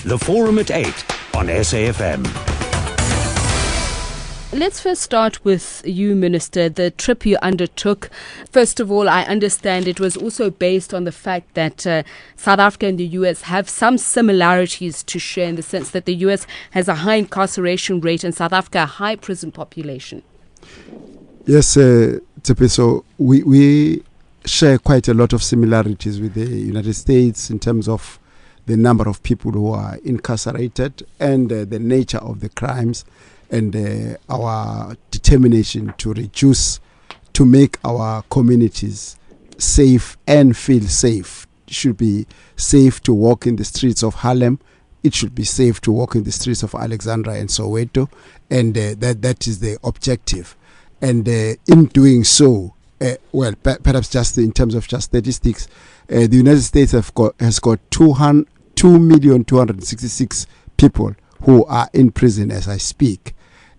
The Forum at 8 on SAFM. Let's first start with you, Minister. The trip you undertook, first of all, I understand it was also based on the fact that South Africa and the US have some similarities to share, in the sense that the US has a high incarceration rate and South Africa a high prison population. Yes, Tepe, so we share quite a lot of similarities with the United States in terms of the number of people who are incarcerated and the nature of the crimes, and our determination to reduce, to make our communities safe and feel safe. It should be safe to walk in the streets of Harlem. It should be safe to walk in the streets of Alexandra and Soweto, and that is the objective. And in doing so, perhaps just in terms of just statistics, the United States has got 2,266,000 people who are in prison as I speak,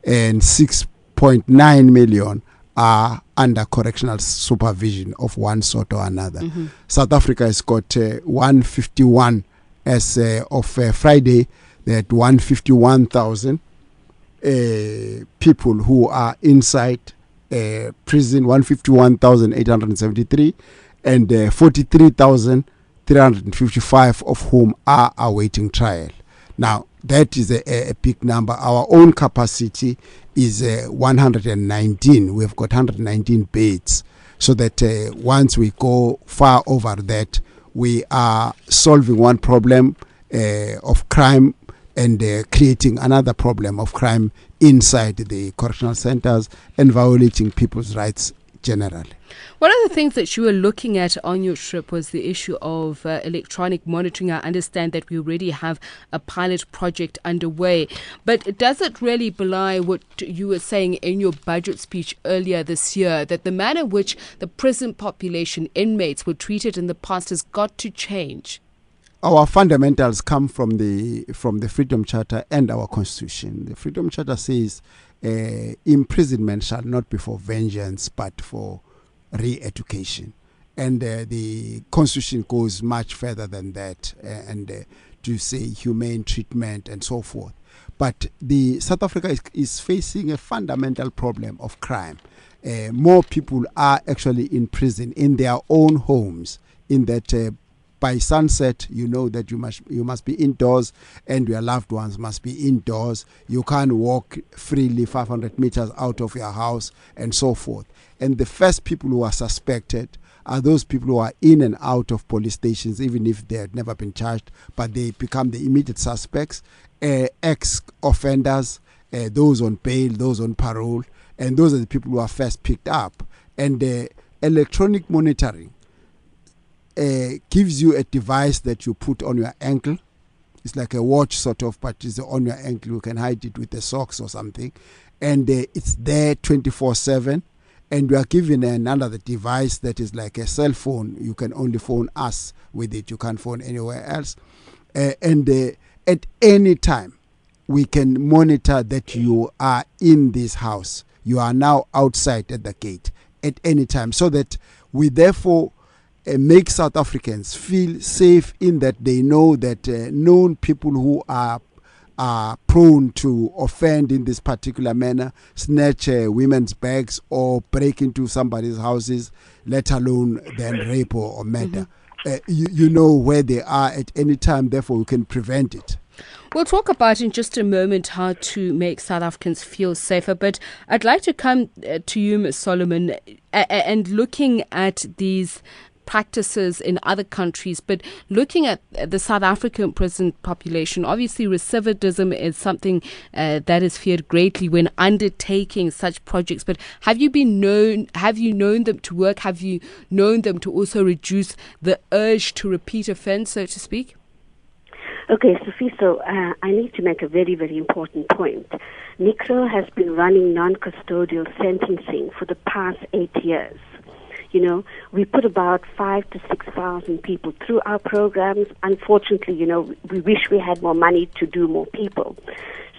and 6.9 million are under correctional supervision of one sort or another. Mm-hmm. South Africa has got 151 as of Friday. They had 151,000 people who are inside prison, 151,873, and 43,355 of whom are awaiting trial. Now, that is a big number. Our own capacity is 119. We've got 119 beds, so that once we go far over that, we are solving one problem of crime and creating another problem of crime inside the correctional centers and violating people's rights generally. One of the things that you were looking at on your trip was the issue of electronic monitoring. I understand that we already have a pilot project underway, but does it really belie what you were saying in your budget speech earlier this year, that the manner in which the prison population, inmates, were treated in the past has got to change? Our fundamentals come from the Freedom Charter and our Constitution. The Freedom Charter says imprisonment shall not be for vengeance but for re-education, and the Constitution goes much further than that, and to say humane treatment and so forth. But the South Africa is facing a fundamental problem of crime. More people are actually in prison in their own homes, in that by sunset, you know that you must be indoors, and your loved ones must be indoors. You can't walk freely 500 meters out of your house and so forth. And the first people who are suspected are those people who are in and out of police stations, even if they had never been charged, but they become the immediate suspects, ex-offenders, those on bail, those on parole, and those are the people who are first picked up. And electronic monitoring gives you a device that you put on your ankle. It's like a watch sort of, but it's on your ankle. You can hide it with the socks or something. And it's there 24/7. And you are given another device that is like a cell phone. You can only phone us with it. You can't phone anywhere else. And at any time, we can monitor that you are in this house. You are now outside at the gate at any time, so that we therefore make South Africans feel safe in that they know that known people who are prone to offend in this particular manner, snatch women's bags or break into somebody's houses, let alone then rape or murder. You know where they are at any time, therefore we can prevent it. We'll talk about in just a moment how to make South Africans feel safer, but I'd like to come to you, Ms. Solomon, and looking at these practices in other countries, but looking at the South African prison population, obviously recidivism is something that is feared greatly when undertaking such projects. But have you known them to work? Have you known them to also reduce the urge to repeat offence, so to speak? Okay, Sophie, so I need to make a very, very important point. NICRO has been running non-custodial sentencing for the past 8 years. You know, we put about 5,000 to 6,000 people through our programs. Unfortunately, we wish we had more money to do more people.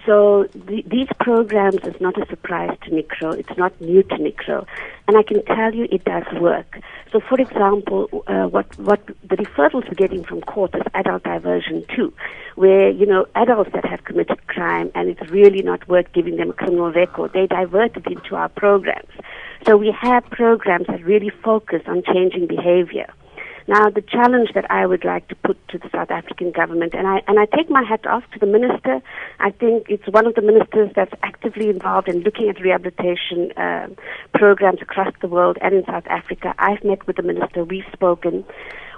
So these programs is not a surprise to NICRO. It's not new to NICRO. And I can tell you it does work. So, for example, what the referrals we're getting from court is adult diversion too, where, adults that have committed crime and it's really not worth giving them a criminal record, they diverted into our programs. So we have programs that really focus on changing behavior. Now, the challenge that I would like to put to the South African government, and I take my hat off to the minister. I think it's one of the ministers that's actively involved in looking at rehabilitation programs across the world and in South Africa. I've met with the minister. We've spoken.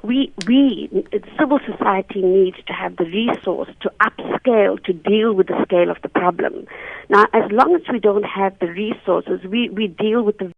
Civil society needs to have the resource to upscale to deal with the scale of the problem. Now, as long as we don't have the resources, we deal with the